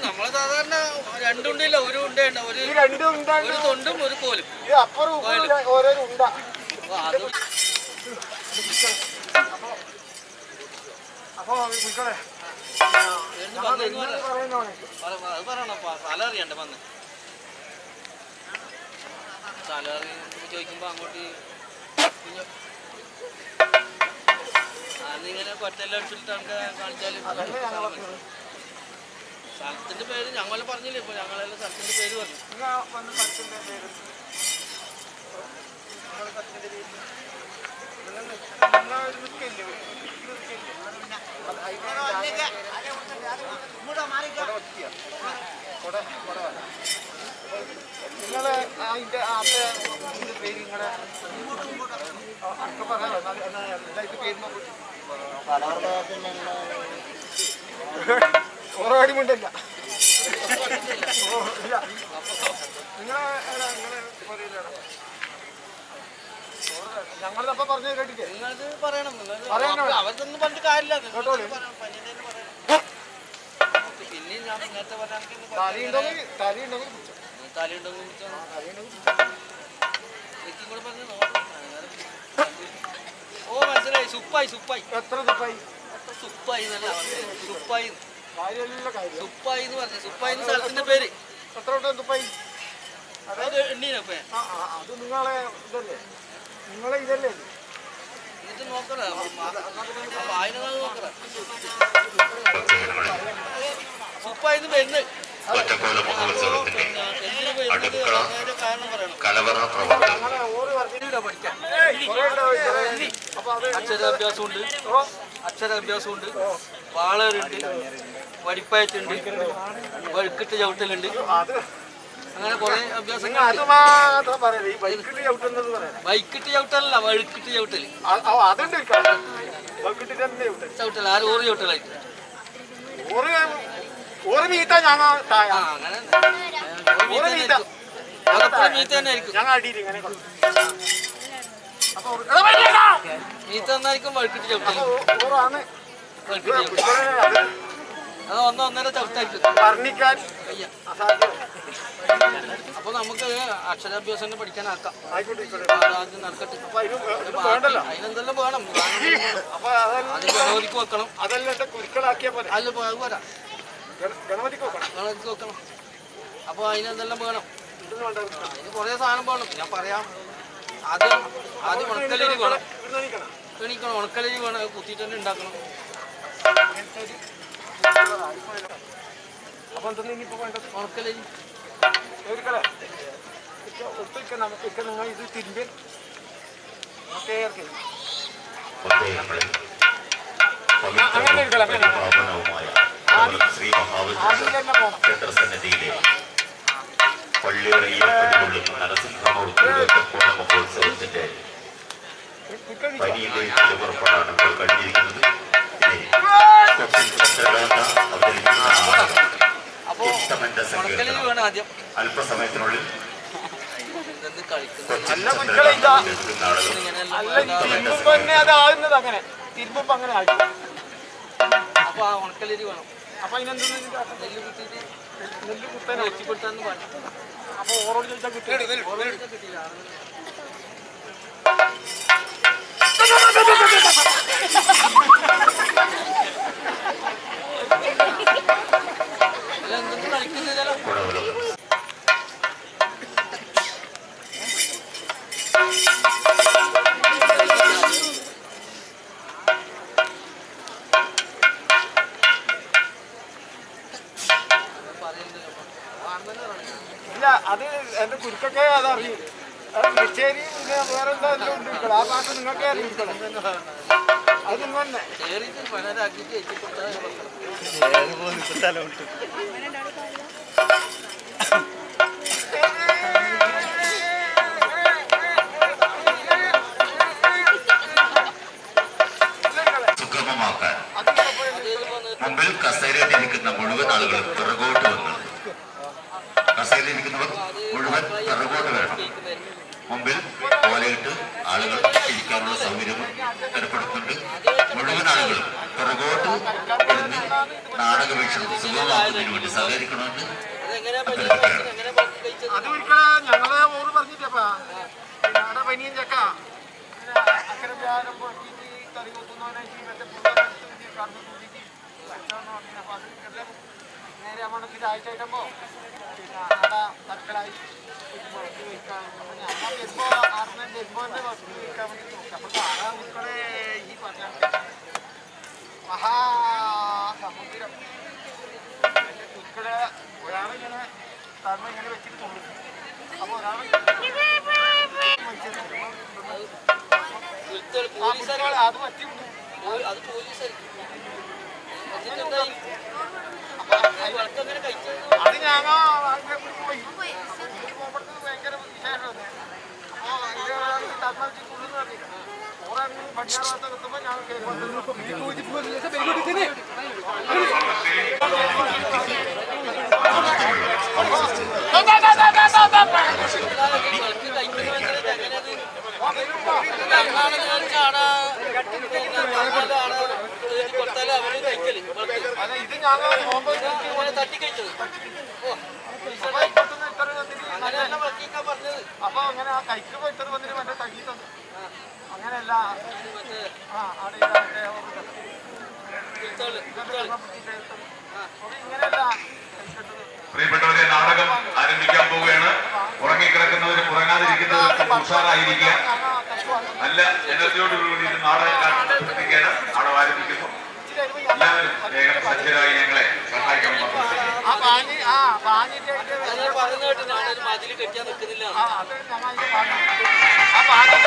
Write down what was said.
നമ്മളെ സാധാരണ രണ്ടുണ്ടില്ല, ഒരു ഉണ്ടേണ്ട, ഒരു തൊണ്ടും ഒരു കോലും. അത് പറയണം, സ്ഥലം അറിയണ്ടേ വന്ന് സ്ഥലം ചോദിക്കുമ്പോ അങ്ങോട്ട് അന്നിങ്ങനെ കൊറ്റെല്ലാം അടിച്ചിട്ട് നമുക്ക് കാണിച്ചാലും സ്ഥലത്തിന്റെ പേര് ഞങ്ങളെ പറഞ്ഞില്ലേ. ഇപ്പൊ ഞങ്ങളെല്ലാം സ്ഥലത്തിന്റെ പേര് പറഞ്ഞു. നിങ്ങളെ അതിന്റെ പേര് നിങ്ങളെ ഓരോ അടിമുണ്ടല്ല ഞങ്ങളപ്പോ പറഞ്ഞു കേട്ടില്ലേ? നിങ്ങളത് പറയണം, അവർക്കൊന്നും പറഞ്ഞിട്ട് കാര്യമില്ല. പിന്നെ ഞാൻ നേരത്തെ ഓ മനസ്സിലായി. സുപ്പായി സുപ്പായി. എത്ര സുപ്പായി? സുപ്പായി എന്നല്ല പറഞ്ഞത്, സുപ്പായി സുപ്പായി എന്ന് പറഞ്ഞു. സുപ്പായി സ്ഥലത്തിന്റെ പേര്. എത്ര സുപ്പായി? അത് എണ്ണീനപ്പേ അത് നിങ്ങളെ ഇതല്ലേ? നിങ്ങളെ ഇതല്ലേ? എന്നിട്ട് നോക്കറ വായന നോക്കറ സുപ്പായിന്ന് വരുന്നത് ഒറ്റക്കോല മഹോത്സവത്തിന്റെ അടുക്കള കലവറ അക്ഷരാഭ്യാസമുണ്ട് അക്ഷരാഭ്യാസമുണ്ട് വാളറുണ്ട് വടിപ്പയറ്റുണ്ട് വഴുക്കിട്ട് ചവിട്ടലുണ്ട് അങ്ങനെ കുറെ അഭ്യാസങ്ങൾ ബൈക്കിട്ട് ചവിട്ടലല്ല വഴുക്കിട്ട് ചവിട്ടല് ചവിട്ടല ആരും ഓറി ചവിട്ടലായിട്ട് അങ്ങനെ മീത്ത തന്നെ ആയിരിക്കും മീത്ത തന്നായിരിക്കും വഴുക്കിട്ട് ചവിട്ടല് വഴുക്കിട്ട് ചവിട്ടല് അത് ഒന്നൊന്നര ചവിട്ടായിരിക്കും അപ്പൊ നമുക്ക് അക്ഷരാഭ്യാസം പഠിക്കാനാക്കാം ആദ്യം നടക്കട്ടെ അതിനെന്തെല്ലാം വേണം അത് ഗണപതിക്ക് വെക്കണം അല്ല പോരാ ഗണപതിക്ക് വെക്കണം അപ്പൊ അതിനെന്തെല്ലാം വേണം അതിന് കുറെ സാധനം വേണം ഞാൻ പറയാം ആദ്യം ഉണക്കലരി വേണം എണീക്കണം ഉണക്കലരി വേണം കുത്തിയിട്ട് തന്നെ ഉണ്ടാക്കണം ഉണക്കലരി നിങ്ങൾ ഇത് തിരുമ്പി ശ്രീ മഹാവിഷ്ണു ക്ഷേത്രസന്നിധിയിലെ പള്ളിയറയിൽ നരസിംഹമൂർത്തിയുടെ മഹോത്സവത്തിന്റെ പനിയിലേക്ക് പുറപ്പെടാണ് ഇപ്പോൾ കഴിഞ്ഞിരിക്കുന്നത്. അല്പസമയത്തിനുള്ളിൽ അങ്ങനെ തിരുമ്പോ അങ്ങനെ ആയി. അപ്പൊ ആ ഉണക്കലരി വേണം. അപ്പൊ അതിനെന്താ നെല്ല് കുത്തിയിട്ട് നെല്ല് കുത്താൻ വെച്ചിപ്പെടുത്താന്ന് പറഞ്ഞു. അപ്പൊ ഓറോട് ചോദിച്ചാൽ കിട്ടില്ല. കിട്ടില്ല. എന്തെങ്കിലും കളിക്കുന്നില്ലല്ലോ. ഇല്ല അത് എന്റെ കുരുക്കൊക്കെ അതറിയും. കച്ചേരി പിന്നെ വേറെ എന്താ എല്ലാം ഉണ്ട്. ആ പാട്ട് നിങ്ങൾക്കേ അറിയും. അത് നിങ്ങൾ തന്നെ സുഗമമാക്കാൻ മുമ്പിൽ കസേരയിലിരിക്കുന്ന മുഴുവൻ ആളുകളും പിറകോട്ട് വന്നു. കസേരയിലിരിക്കുന്നവർ മുഴുവൻ പിറകോട്ട് വേണം. മുമ്പിൽ ഓലയിട്ട് ആളുകൾ ഇരിക്കാനുള്ള സൗകര്യം ഏർപ്പെടുത്തുന്നുണ്ട്. മുഴുവൻ ആളുകളും പിറകോട്ട് ഇരുന്ന് നാടക വീക്ഷണം സുഗമമാക്കുന്നതിന് വേണ്ടി സഹകരിക്കണമെന്ന് അഭ്യർത്ഥിക്കുകയാണ്. അത് ഒരിക്കലും ഞങ്ങളെ ഓറ് പറഞ്ഞിട്ടപ്പാ നാട പനിയും ചക്ക അക്കരെ വ്യാഴം പൊട്ടിയിട്ട് കറി കൊത്തുന്നവനായിട്ട് മറ്റേ കറന്ന് കൂട്ടിയിട്ട് അപ്പൊ അത് നേരെ നമ്മൾക്ക് ആഴ്ചയായിട്ടപ്പോ പിന്നെ അവിടെ തക്കളായി വയ്ക്കാൻ അപ്പൊ ഞങ്ങൾ വരുമ്പോ ആർന്നെ വരുമ്പോന്റെ വസ്തു വയ്ക്കാൻ വേണ്ടി നോക്കി. അപ്പൊ ആരാ ഉൾപ്പെടെ ഈ പറഞ്ഞ മഹാസമുദ്രം ഉൾപ്പെടെ ഒരാളിങ്ങനെ കാരണം ഇങ്ങനെ വെച്ചിട്ട് തോന്നുന്നു. അപ്പൊ ഒരാൾ അത് പറ്റി അത് പോലീസായിരിക്കും. അത് ഞങ്ങൾ പോയി പോകുമ്പോഴത്തേക്ക് ഭയങ്കര വിശേഷമാണ്. അപ്പോൾ അതിൻ്റെ തന്നാൽ കൊള്ളുന്നു പറഞ്ഞു. ഓരോ പടിഞ്ഞാറ് ഭാഗത്ത് എത്തുമ്പോൾ ഞാൻ ഇത് ഞങ്ങൾ തട്ടിക്കഴിച്ചത്. അപ്പൊ അങ്ങനെ ആ കൈക്ക് പോയിട്ടത് വന്നിട്ട് മറ്റേ തടി തന്നു. അങ്ങനെയല്ല ഇങ്ങനെയല്ല. പ്രിയപ്പെട്ടവരെ, നാടകം ആരംഭിക്കാൻ പോവുകയാണ്. ഉറങ്ങിക്കിടക്കുന്നവരും ഉറങ്ങാതിരിക്കുന്നവർക്കും ഉഷാറായിരിക്കുക. നല്ല എനർജിയോടുകൂടി നാടകം എത്തിക്കാൻ നാടകം ആരംഭിക്കുന്നു. എല്ലാവരും വേഗം സജ്ജരായി ഞങ്ങളെ സഹായിക്കാൻ പറയുന്നതായിട്ട് ഞാനൊരു മതിൽ കെട്ടിയാൽ നിൽക്കുന്നില്ല. ആ പാഞ്ഞി